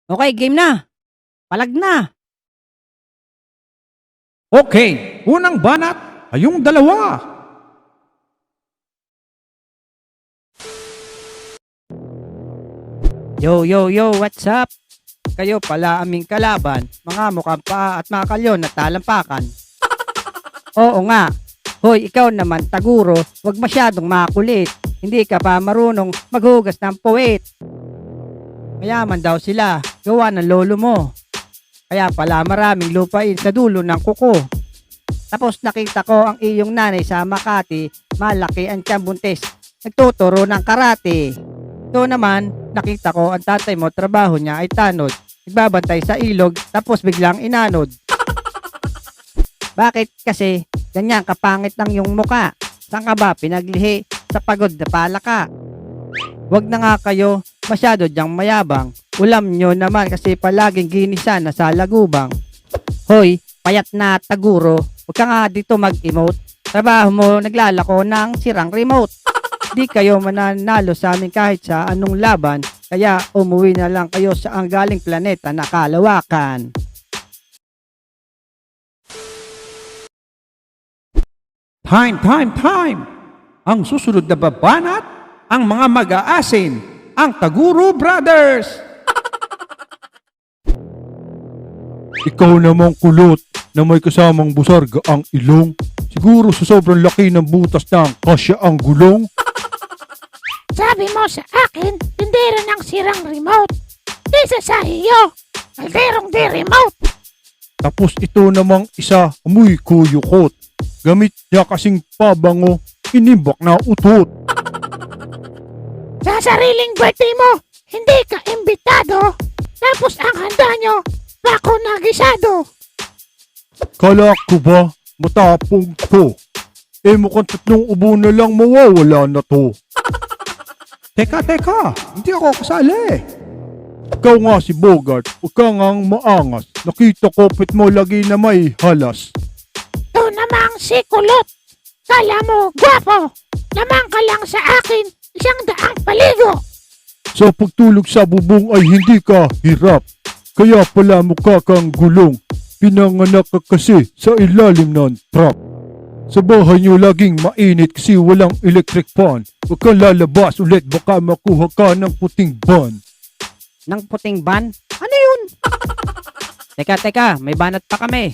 Okay, game na. Palag na. Okay, unang banat, kayong dalawa. Yo, what's up? Kayo pala aming kalaban, mga mukhang paa at mga kalyon na talampakan. Oo nga. Hoy, ikaw naman, Taguro, wag masyadong makulit. Hindi ka pa marunong maghugas ng puwit. Mayaman daw sila, gawa ng lolo mo. Kaya pala maraming lupain sa dulo ng kuko. Tapos nakita ko ang iyong nanay sa Makati, malaki ang tiyang buntis. Nagtuturo ng karate. Ito naman, nakita ko ang tatay mo, trabaho niya ay tanod. Nagbabantay sa ilog, tapos biglang inanod. Bakit kasi ganyan kapangit lang yung muka? Saan ka ba pinaglihi sa pagod na palaka? Wag na nga kayo masyado dyang mayabang. Ulam nyo naman kasi palaging ginisa na sa lagubang. Hoy, payat na Taguro, huwag ka nga dito mag-emote. Trabaho mo naglalako ng sirang remote. Di kayo mananalo sa amin kahit sa anong laban, kaya umuwi na lang kayo sa ang galing planeta na kalawakan. Time! Ang susunod na babanat, ang mga mag-aasin, ang Taguro Brothers. Ikaw namang kulot na may kasamang busarga ang ilong. Siguro sa sobrang laki ng butas ng kasya ang gulong. Sabi mo sa akin, tindera ng sirang remote. Isa sa iyo, kalderong di remote. Tapos ito namang isa, amoy kuyukot. Gamit niya kasing pabango, inimbak na utot. Sa sariling birthday mo, hindi ka imbitado. Tapos ang handa nyo, bako na gisado. Kala ko ba, matapong to? Mukhang 3 ubo na lang mawawala na to. Teka, hindi ako kasali. Ikaw nga si Bogart, huwag ka ngang maangas. Nakita ko pit mo lagi na may halas. Ito namang si Kulot. Kala mo, gwapo. Lamang ka lang sa akin, 100 paligo. Sa pagtulog sa bubong ay hindi ka hirap. Kaya pala mukha kang gulong. Pinanganak ka kasi sa ilalim ng truck. Sa bahay niyo laging mainit kasi walang electric fan. Huwag kang lalabas ulit, baka makuha ka ng puting ban. Ng puting ban? Ano yun? Teka, may banat pa kami.